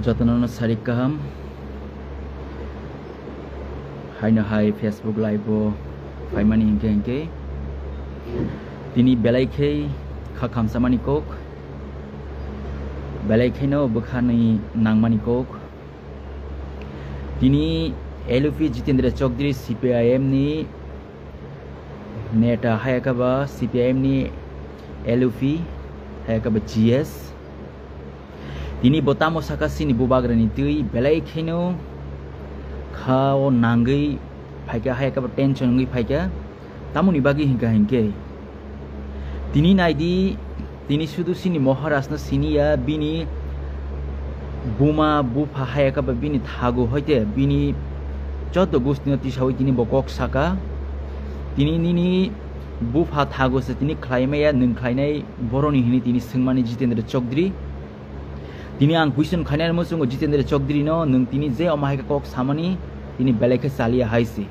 Jatana Sarik Kaham Hai Facebook Live Faimani Hinke Tini Belaike Kakam Samanikok Belaikeno Bukhani Nangmanikok Tini Elufi Jitendra Chokdiri CPIM ni Neta Hayakaba CPIM ni Elufi Hayakaba GS Tini Botamo Sakasini Bubagrani Tui Belaikeno Kao Nangi Paika Hayakaba tension ngi Paika Tamuni Bagi Hinke Tini Naidi Tini Sudu Sini Moharasna Sinia Bini Buma Bupa Hayakaba Bini Tago Hoite Bini Joto Gustino Tishawi Tini Bokok Saka Tini Nini Bupa Tago Tini Klaimaya Nunklainai Boroni Hini Tini Singmani Jitendra Chokdri Tini ang question Khanan Musungo Jitendra Chokdri no Nung Tini Je Omahaka Kok Samani Tini Beleka Salia Haisi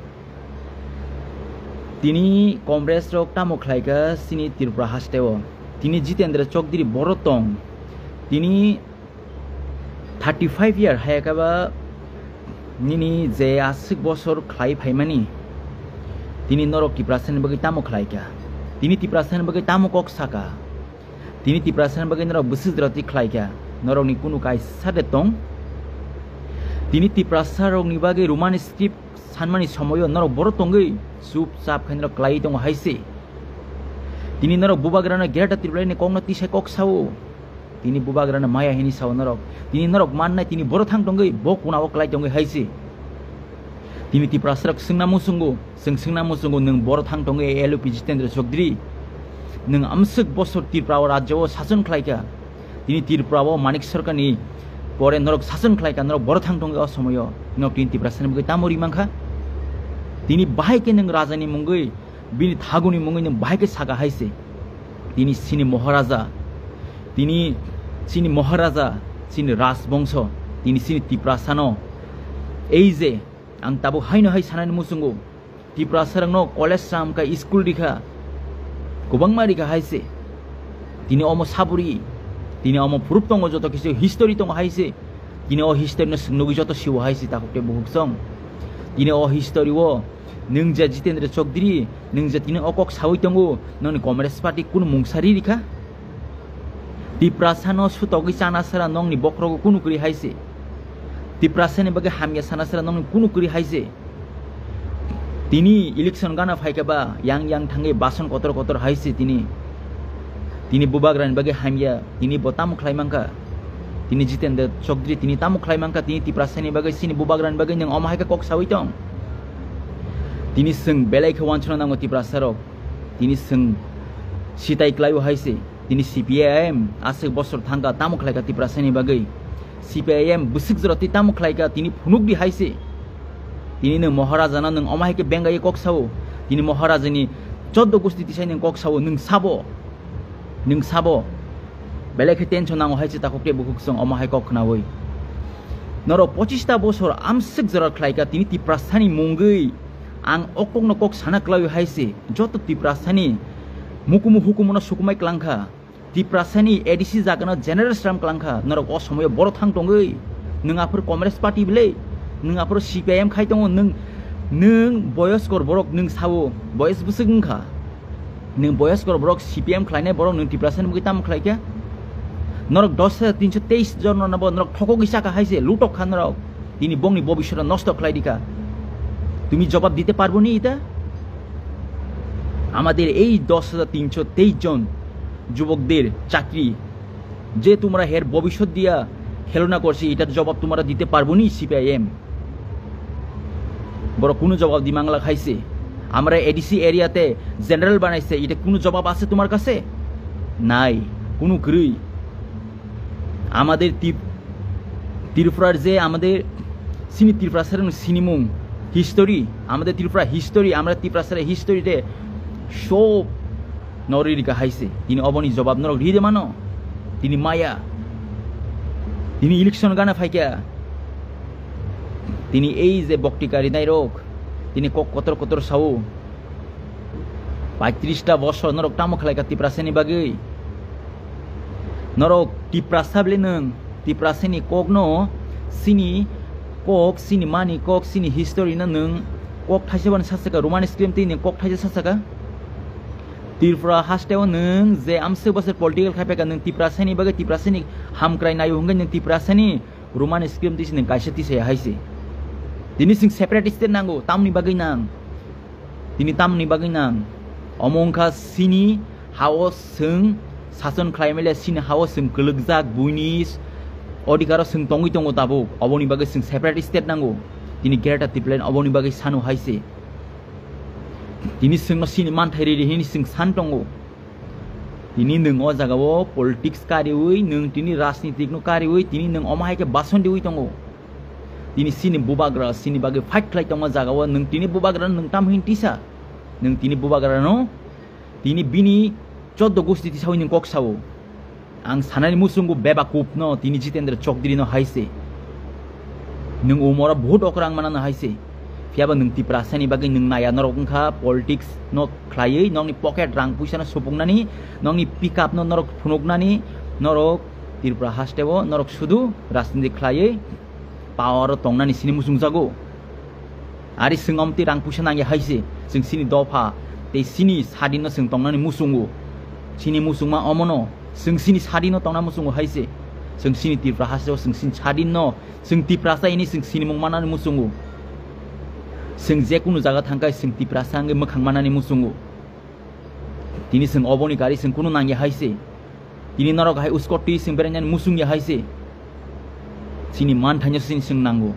Tini Congress Rok Tamo Klaika Sini Tirpura Hastewo Tini Jitendra Chokdri Borotong Tini 35 year Hayakaba Nini Je Asik Bosor Klai Paimani Tini Norok Tiprasan Bagi Tamo Klaika Tini Tiprasan Bagi Tamo Kok Saka Tini Tiprasan Bagi Norok Busidrati Klaika Norok ni Kunu Kai Sadetong Tini Tiprasarok ni Bagi Roman Strip Sanmani Somoyo Norok Borotongi Sup Sap Kandra Klai Tong Haisi Tini Norok Bubagrana Gerta Tiplane Kongna Tisha Kok Sao Tini Bubagrana Maya Hini Sao Norok Tini Norok Manna Tini Borotang Tongi Bokuna Oklai Tongi Haisi Tini Tiprasarak Singna Musungu Singna Musungu Nung Borotang Tongi LP Jitendra Chokdri Nung Amsuk Bosor Tirprawa Rajawo Sasun Klaika Tini Tirprawa Manik Sarkani Pore Norok Sasun Klaika Norok Borotang Tongi Osomoyo Nok Tini Tiprasan Bugi Tamori Mangka Tini Bahike Nung Rajani Mungui Bini Thaguni Mungi Nung Bahike Saga Haisi Tini Sini Moharaja Tini Sini Moharaja Sini Ras Bongso Tini Sini Tiprasano Eize Ang Tabu Haino Hai Sanan Musungu Tiprasarang no College Sam Ka School Dika Kubang Marika Haise Tini Omo Saburi Tini Omo Purup Tongo Joto Kisi History Tongo Haise Tini O History no Sungnugi Joto Shiwa Haise Takukte Buhuksong Tini O History wo Nungja Jitendra Chokdiri Nungja Tini Okok Sawi Tongo Noni Communist Party Kunu Mungsari Dika Tiprasano Sutogi Sanasara Nong Ni Bokrogo Kunu Kuri Haise Tiprasane Baga Hamya Sanasara Nong Kunu Kuri Haise Tini election gana Faikaba Yang Tange Bason Kotor Haise Tini Bubagran Baga Hamya Tini Botamu Klaimangka Tini Jitendra Chokdri Tini Tamu Klaimangka Tini Tiprasane Baga Sini Bubagran Baga Yang Omahaka Kok Sawitong Tini Sung Belaika Wanchona Nango Tiprasarok Tini Sung Sitai Klayu Haise Tini CPIM Asik Bosor Thanga Tamu Klaika Tiprasane Bagai CPIM Busik Zroti Tamu Klaika Tini Punuk di Haise Tini Nung Moharaja Nung Omahake Bengai Kok Sawo Tini Moharaja ni Jodo Gusti Tisai Nung Kok Sawo Nung Sabo Belaika Tension Nango Haise Takukte Bukuksong Omahake Kok Nawoi Noro Pochista Bosor Amsik Zora Klaika Tini Tiprasani Mungai Ang Okok no Kok Sana Klayu Haise Joto Tiprasani Mukumu Hukumu no Sukumai Klangka Tiprasani edisi Jagana General Stram Klangka Norok Osomoyo Borotang Tongai Nung Apur Communist Party Bile Nung Apur CPIM Kaitongo Nung Boyoskor Borok Nung Sawo Boyos Busugungka Nung Boyoskor Borok CPIM Klaine Borok Nung Tiprasani Bugitam Klaika Norok Dosa 323 জন নব নরক ঠকক ইসাকা হাইছে লুটক খান নরক তিনি বংনি ভবিষ্যৎ নষ্ট ক্লাইদিকা তুমি জবাব দিতে পারবো নি এটা আমাদের এই 10323 জন যুবকদের চাকরি যে তোমরা হের ভবিষ্যৎ দিয়া খেলনা করছি এটার জবাব তোমরা দিতে পারবো নি সিপিআইএম বড় কোনো জবাব দি বাংলা খাইছে আমরা এডিসি এরিয়াতে জেনারেল বানাইছে এটা কোনো জবাব আছে তোমার কাছে নাই কোনো কই আমাদের ত্রিপুরার যে আমাদের সিনি ত্রিপুরার সিনিমুং হিস্টোরি আমাদের ত্রিপুরা হিস্টোরি আমরা ত্রিপুরার হিস্টোরিতে সব নরিরিকা হাইছে তিনি অবনি জবাব নরক রিদে মানো তিনি মায়া তিনি ইলেকশন গানা ফাইকা তিনি এই যে বক্টিকারি নাই রোগ তিনি কতর সাউ 35টা বছর নরক টামো খেলাইকা ত্রিপুরাসেনি বাগৈ Norok tiprasable nung tipraseni kogno sini kok sini mani kok sini history na nung kok thajaban sasaka roman scream ti nung kok thaja sasaka Tripura hasteo nung je amse bosor political khapeka nung Tripura sani bagai Tripura sani hamkrai nayu hunggan nung Tripura sani roman scream ti nung kaisa ti se haise tini sing separate state nango tamni bagai nang tini tamni bagai nang omongkha sini hawo sung sason khlaimele sini hawo sung gulugjak buinis অধিকার song Tongi টঙ্গ তাবো অবনি বাগে song separate state নাঙ্গো তিনি greater Tripura অবনি বাগে সানো হাইছে তিনি song সিনি মান থাইরি হিনি song সান টঙ্গো তিনি নং অ জাগাও পলিটিক্স কারিউই নং তিনি রাজনীতিক নো কারিউই তিনি নং অমাহাইকে বাসন দিউই টঙ্গো তিনি সিনি বুবাগ্রা সিনি বাগে ফাইট খাই টঙ্গো জাগাও নং তিনি বুবাগ্রা নং তাম হিনতিসা নং তিনি বুবাগ্রা নো তিনি বিনি 14 গোষ্ঠী তিসাউই নং ককসাও ang sanani musunggu beba kupno tini jitendra chokdiri no haise nung umora bahut okrang mana no haise fiaba nung ti prasani bagi nung naya norok kha politics no khlai nongni pocket rang puisa no sopungnani nongni pick up no norok phunognani norok Tripura hastebo norok sudu rajniti khlai power tongnani sini musung jago ari singomti rang puisa nangi haise sing sini dofa te sini sadin no sing tongnani musungu sini musungma omono sing sini sadin no tongna musungu haise sing sini Tripura hasteo sing sini sadin no sing Tripura sa ini sing sini mungmanani musungu sing jekunu jaga thangkai sing Tripura sange mokhangmanani musungu tini sing oboni gari sing kunu nangi haise tini norok hai uskoti sing berenyan musungya haise sini man thanyo sini sing nango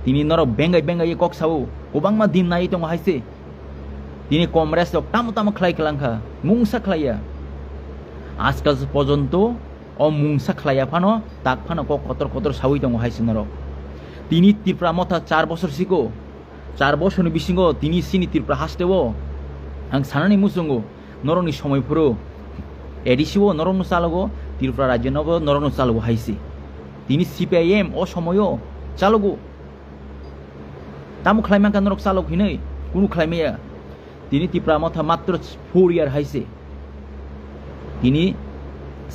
tini norok bengai bengai kok sawo kobangma din nai tong haise tini kongres ok tamu tamu khlai kelangkha mungsa khlaiya আজকাল পর্যন্ত অমুংসা খালাইয়া Fanon তাক Fanon কতর কতর সাউই দङ হাইছে নরক তিনি Tripura মথা 4 বছর সিগো 4 বছরনি বিসিঙ্গো তিনি সিনি Tripura হাসতেও আং সানানি মুসুঙ্গো নরনি সময় পুরো এডিসিও নরনু চালগো Tripura রাজ্য নব নরনু চালগো হাইছে তিনি সিপিআইএম ও সময়ও চালগো তামু খালাইমাকা নরক চালগ হিनै কুনু খালাইমায়া তিনি Tripura মথা মাত্র 4 ইয়ার হাইছে তিনি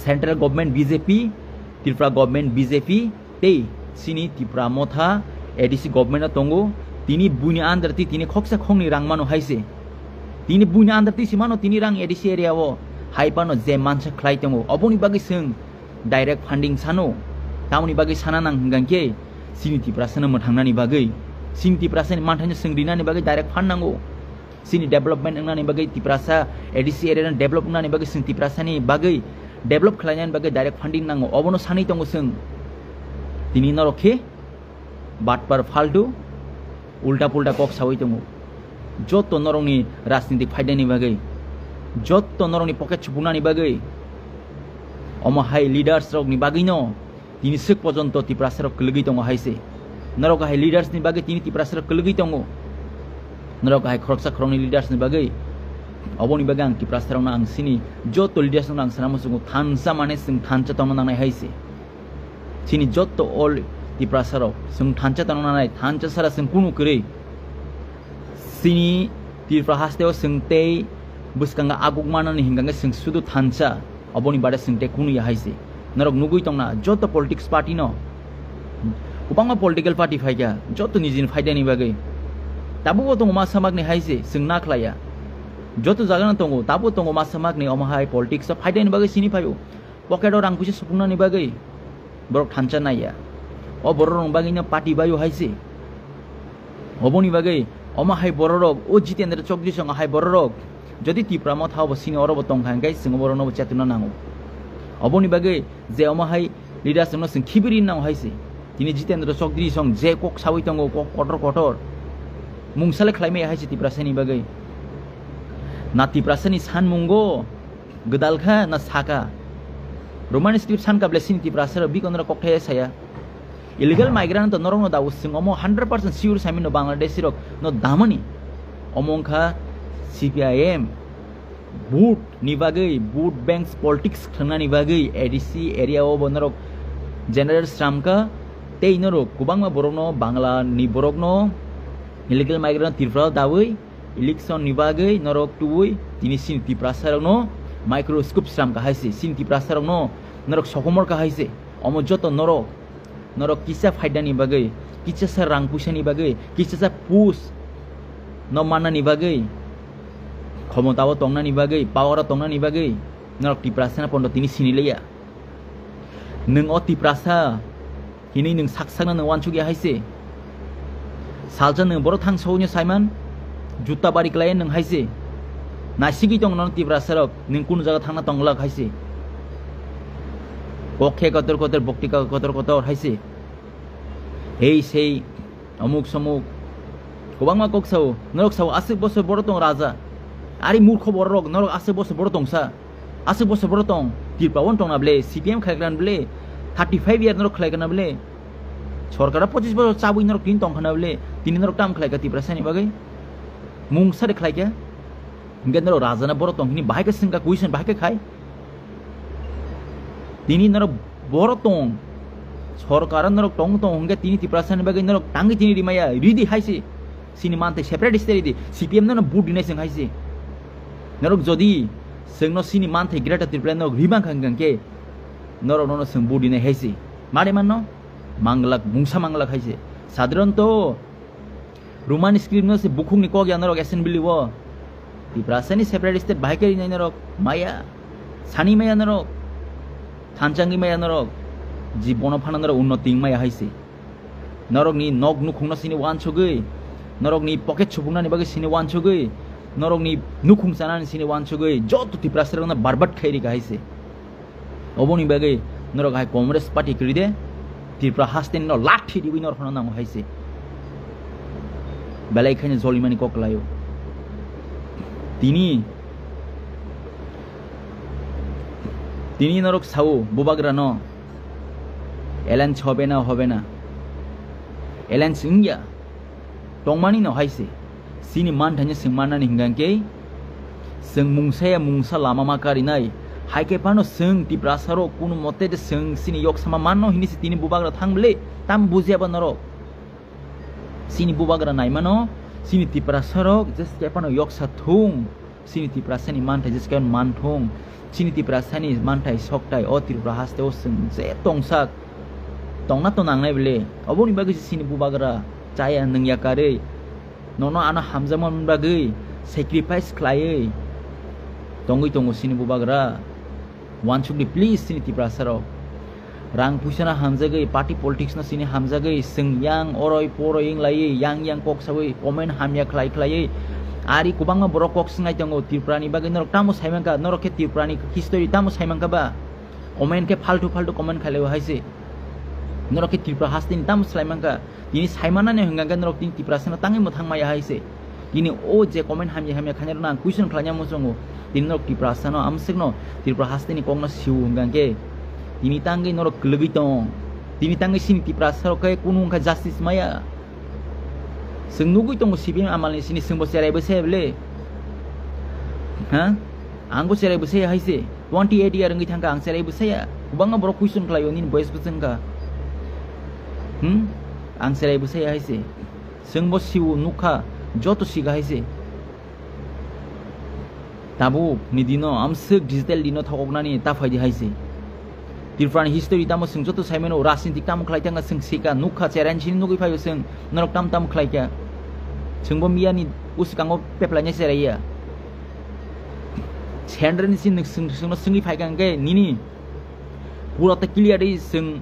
central government BJP Tripura government BJP তেই সিনি Tripura মথা এডিসি গভর্নমেন্ট তঙ্গো তিনি বুনি আন্দারতি তিনি খকসা খংনি রাংমানো হাইছে তিনি বুনি আন্দারতি সিমানো তিনি রাং এডিসি এরিয়াও হাইপানো যে মানসা খ্লাই তঙ্গো অবনি বাগি সং ডাইরেক্ট ফান্ডিং সানো তামনি বাগি সানা নাং হंगांके সিনি Tripura সানা মথাংনানি বাগै সিনি Tripura সানি মানথানি সং রিনানি বাগै ডাইरेक्ट ফান্ড নাंगो sini development nani bagai Tripura sa edc area develop nani bagai sing Tripura sani bagai develop khlainan bagai direct funding nango obono sani tongo sing tini norokhe batpar faldu ulta pulta kok sawai tongo jotto norongni rajnitik faidani bagai jotto norongni pocket chupunani bagai omo hai leaders rok ni bagai no tini sek porjonto Tripura sa rok kelegi tongo haise norok hai leaders ni bagai tini Tripura sa rok kelegi tongo norok hai khoroksa khorongni leaders ni bagai oboni bagang Tripura sarong ang sini jotto leaders nang sanamo sungu thansa mane sing thancha tong nang nai haise sini jotto all Tripura sarok sing thancha tong nang nai thancha sara sing kunu kre sini Tripura hasteo sing tei buskanga aguk manani hinganga sing sudu thancha oboni bade sing te kunu ya haise norok nugui tong na jotto politics party no ubangma political party phaiga jotto nijin faidani bagai tabu tongo masamak ni haise sing na khlaya joto jaga na tongo tabu tongo masamak ni omahai politics of faida ni bagai sini payo pocket or rang pusi supungna ni bagai borok thancha naya o bororong bagai na party bayo haise oboni bagai omahai bororok o jitendra chokdi song hai bororok jodi Tripura mo thao sini orobo tong khangai sing borono chatuna nango oboni bagai je omahai leaders no sing khibiri nang haise tini jitendra chokdi song je kok sawi tongo kok kotor kotor mungsale khlaime haise Tripura sani bagai na Tripura sani san mungo gedalkha na saka roman script san ka blessing Tripura sara bikonra kokthaya saya illegal migrant to norong no daw singomo 100% sure sami no Bangladesh rok no damani omongkha CPIM boot ni bagai boot banks politics khana ni bagai ADC area o bonorok general stramka tei norok kubangma borokno bangla ni borokno illegal migrant Tripura dawai election ni bagai norok tuoi tini sin Tripura sarong no microscope stram ka haise sin Tripura sarong no norok sokomor ka haise omo joto norok norok kisa faida ni bagai kisa sa rang puisa ni bagai kisa sa pus no mana ni bagai ক্ষমতাও tongna ni bagai power tongna ni bagai norok tiprasa na pondo tini sinileya nung o tiprasa hini nung saksana nung wanchugi haise salja nung boro thang sonya saiman juta bari klai nung haise na sigi tong non tiprasa rok nung kun jaga thangna tongla haise kokhe kotor kotor boktika kotor kotor haise ei sei amuk samuk kobangma koksau norok sau asik bosor boro tong raja ari murkho borok norok asik bosor boro tongsa asik bosor boro tong tirpawon tong na ble CPM khaigran ble 35 year norok khaigran ble সরকারা 25 বছর চাবুই নরক তিন তং খানা বলে তিনি নরক টাম খাইকা তিপ্রাসানি বাগৈ মুংসারে খাইকা গেন্দ্র রাজানা বড় তং হিনি বাহাইকে সিংকা কুইছেন বাহাইকে খাই তিনি নরক বড় তং সরকার নরক টং টং হঙ্গে তিনি তিপ্রাসানি বাগৈ নরক টাঙ্গি তিনি রিমায়া রিদি হাইছে সিনি মানতে সেপারেটিস্ট রিদি সিপিএম নন বুট দিনাই সিং হাইছে নরক যদি সিংনো সিনি মানতে গ্রেটা তিপ্রান নরক রিবাং খাঙ্গাংকে নরক নন সিং বুট দিনাই হাইছে মারে মাননো manglak mungsa manglak haise sadharanto roman script no se bukhung ni ko gya narok assembly wo tiprasani separatist bahikari nai narok maya sani maya narok thanjangi maya narok jibono phana narok unnoti maya haise narok ni nog nu khungna sini wan chogei narok ni pocket chubungna ni bagi sini wan chogei narok ni nukhung sana ni sini wan chogei joto tiprasara na barbat khairi ga haise oboni bagi narok hai congress party kride Tripura হাসতেন ন লাঠি দিবি নর ফনা নাম হাইছে বেলাই খাইনে জলিমানি ককলায়ো তিনি নরক Sao বুবাগরা ন এলান্স হবে না এলান্স ইংয়া টংমানি ন হাইছে সিনি মান থানে সিংমানানি হিংগাংকে जों मुंसा लामा माकारि नाय हाइके पानो जों तिब्रासारो कुनु मते de जों सिनि yok sama manno hini si tini bubagra thangle tam buziaba noro sini bubagra nai mano sini tibrasaro jeske pano yok sa thung sini tibrasani mantai jeske man thung sini tibrasani mantai soktai o tirpra haste o जों je tongsak tongna to nangnai bele oboni bagi sini bubagra chaya nang yakare nono ana hamjamon bagi sacrifice khlai tongui tongo sini bubagra one should be please sini tibrasaro rang pusana hamjagai party politics na sini hamjagai sing yang oroi poroing lai yang kok sawi comment hamya khlai khlai ari kubanga borok kok singai tongo tiprani bagi norok tamu saimangka norok ke tiprani history tamu saimangka ba comment ke faltu comment khalai haise norok ke tipra hastin tamu saimangka ini saimana ne hangga norok tin tiprasana tangi mothang maya haise ini o je comment hamya khanyar na question khlanya mosongo tin norok tiprasano amsikno tipra hastini kongna siu hangge ini tangi norok glebitong ini tangi sini tiprasaro kay kunung ka justice maya sengnugui tong CPM amalni sini sengbo serai bese bele ha anggo serai bese haise 28 year ngi thangka ang serai bese ya kubanga borok question khlayo nin boys busengka ang serai bese haise sengbo siu nukha joto siga haise tabu ni dino amsuk digital dino thoknani ta faidi haise tirfran history tamo sing joto saimeno rasintik tam khlaitanga sing sika nukha cheran chin nugi phayo sing norok tam khlaika singbo miani uskango peplanya seraya chendran sin sing singi phaikange nini pura ta clear dei sing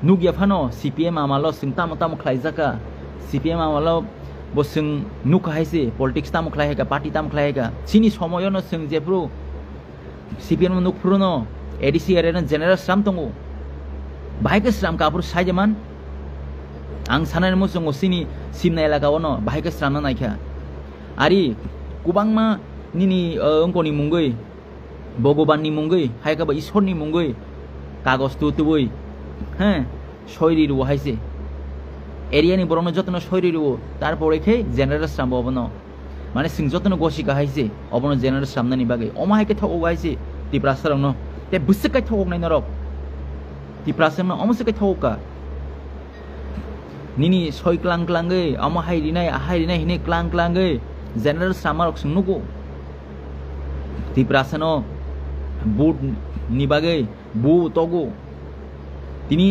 nugya phano CPM amalo sing tam khlaijaka CPM amalo bosing nukha haise politics tam khlaiga party tam khlaiga sini somoyo no sing jepru CPM nukpru no ADC area general sram tongo bahika sram kapur sajaman ang sanan mo songo sini simna elaka ono bahika sram na naikha ari kubangma nini ongkoni mungoi bogoban ni mungoi haika ba ishor ni mungoi kagos tutuboi ha shoiri ru haise area ni borono jotno shoiri ru tarpore khe general sram obono mane sing jotno gosika haise obono general sram na ni bage oma haike thogo haise tiprasarong no te busekai thok nai norok tiprasam na omosekai thoka nini soi klang ge amo hairi nai hine klang ge general samarok sungnugo tiprasano boot ni bage bu togo tini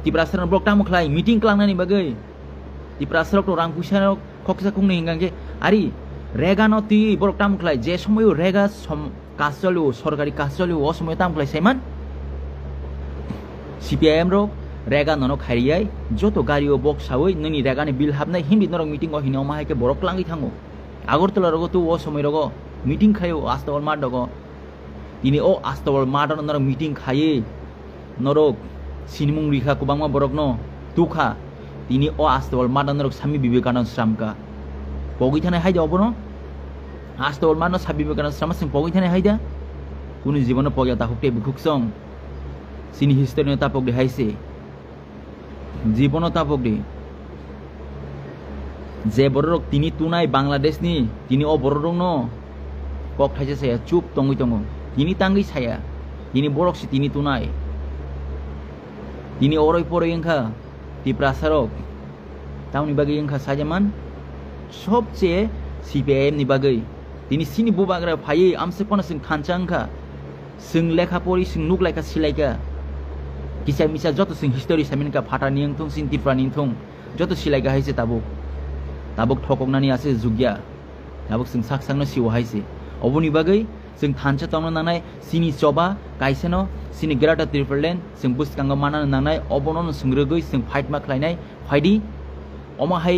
tiprasar brok tamu khlai meeting klangna ni bagai tiprasar to rang puisa khoksa khungni hingangke ari rega no ti brok tamu khlai je somoyo rega কাজ চলেও সরকারি কাজ চলেও অসময় তাম খাই Saiman CPIM rock রেগা ননক খাইয়াই যত গাড়ি ও বক্স সাওই ননি রেগানি বিল হাবনাই হিমবি নরক মিটিং ও হিনাও মাহাইকে বরক লাঙ্গি থাঙ্গো আগরতলা রগ তো অসময় রগ মিটিং খাইও আস্তবল মার দগ তিনি ও আস্তবল মার নরক মিটিং খাইয়ে নরক সিনমুং রিখা কুবাংমা বরক ন তুখা তিনি ও আস্তবল মার নরক স্বামী বিবেকানন্দ শ্রামকা পগি থানায় হাইদা অবনো আস্তবল মার স্বামী বিবেকানন্দ শ্রামা সিং পগি থানায় হাইদা কোন জীবন পগিয়া তাহুকতে বুকুকসং সিনি হিস্টোরি তাপক দে হাইছে জীবন তাপক দে যে বড়রক তিনি তুনাই বাংলাদেশ নি তিনি ও বড়রং ন কক থাইছে সায়া চুপ তঙ্গই তঙ্গ তিনি তাঙ্গি সায়া তিনি বড়কসি তিনি তুনাই তিনি অরই পরই এংখা তিপ্রাসারক তাউনি বাগै এংখা সাজামান সবচেয়ে সিপিআইএম নি বাগै তিনি সিনি বুবাग्रा फायै आमसे पन सिं खानचा अंखा सिं लेखा परि सिं नुक लाइका सिलाइका किसा मिसा जत सिं हिस्टोरी सामिनका फाटा नियंथुं सिन तिफ्रा नियंथुं जत सिलाइका हाइसे ताबुक ठककनानि आसे जुगिया ताबुक सिं साकसांनो सिव हाइसे अबनि बागै सिं थानचा तंनो नांनाय सिनि चबा काइसेनो सिनि ग्रेटा त्रिपुरलेण्ड सिं बुसकांगा माना नांनाय अबनन सिं रोगै सिं फाइट मा खलायनाय फाइदि अमाहाय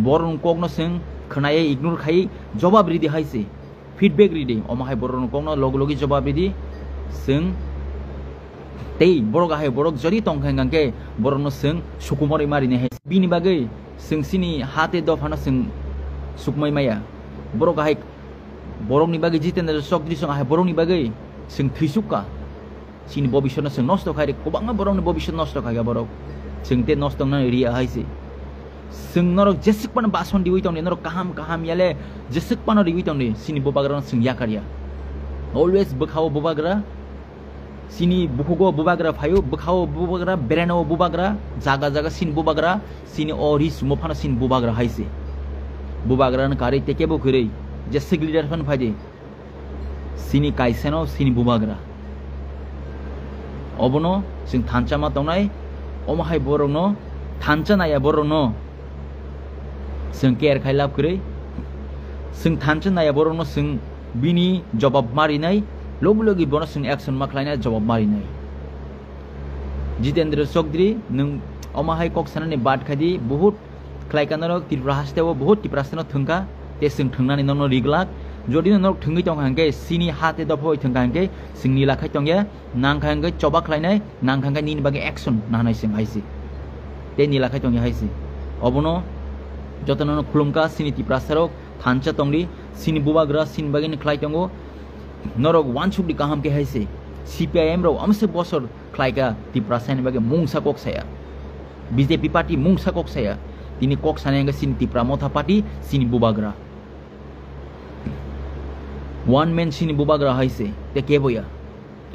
बरन कगनो सिं खोनायै इगनोर खायै जवाब रिदि हाइसे फीडबैक रिदि अमाहाय बरन कगनो लग जवाब रिदि सिं तै बरक हाय बरक जरि तंखांगांके बरन सिं सुकुमरै मारिने हाय बिनि बागै सिं सिनि हाते दफाना सिं सुकमै माया बरक हाय बरकनि बागै जितेन्द्र चौधरी सं हाय बरकनि बागै सिं थैसुका सिनि भबिष्यनो सिं नष्ट खायरे गोबां बरकनि भबिष्य नष्ट खाया बरक सिं ते नष्ट ना रिया हायसे सिं नरक जेसेकपन बासन दिवै तंने नरक काहाम याले जेसेकपन दिवै तंने सिनि बुबाग्रा सिं याकारिया अलवेज बखाव बुबाग्रा सिनि बुखुगो बुबाग्रा फायो बखाव बुबाग्रा बेरेनो बुबाग्रा जागा सिन बुबाग्रा सिनि अरि सुमफाना सिन बुबाग्रा हाइसे बुबाग्रा न कारै तेकेबो खरै जेसेक लिडार फन फाइदे सिनि काइसेनो सिनि बुबाग्रा अबनो सिं थानचामा तंनाय अमाहाय बरनो थानचा नाया बरनो सिं केयर खायलाब खरै सिं थानचा नाया बरनो सिं बिनि जवाब मारिनाय लोग बनो सिं एक्शन मा खलायनाय जवाब मारिनाय जितेन्द्र चौधरी नों अमाहाय कक्सानानि बाद खादि बहुत खलायकानरक त्रिपुरा हास्टेव बहुत तिप्रासनो थंका ते सिं थंनानि ननो रिगलाक जदि ननो थंगै तंहांगे सिनि हाते दफय थंगांगे सिंनि लाखाय तंगे नांखांगे चबा खलायनाय नांखांगे निनि बागे एक्शन नानाय सिं हाइसे ते नि लाखाय तंगे हाइसे अबनो जतननो खुलुमका सिनि तिप्रासारक थानचा तंगरि सिनि बुबाग्रा सिनि बागे खलाय तंगो नरक वानसुकदि काहाम के हाइसे सीपीआईएम रो अमसे बसर खलायका तिप्रासानि बागे मुंसा कक्साया बीजेपी पार्टी मुंसा कक्साया तिनि कक्सानांगे सिनि तिप्रा मथा पार्टी सिनि बुबाग्रा वन मैन सिनि बुबाग्रा हाइसे ते केबोया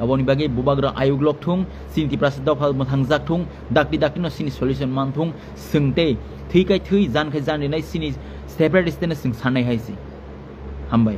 अबनि बागे बुबाग्रा आयोग लकथुं सिनि तिप्रासा दफा मथांजाकथुं दाकि सिनि सल्यूशन मानथुं सोंते थैखाय थै जानखाय जाननाय सिनि सेपारेटिस्ट सिं साननाय हाइसे हामबाय।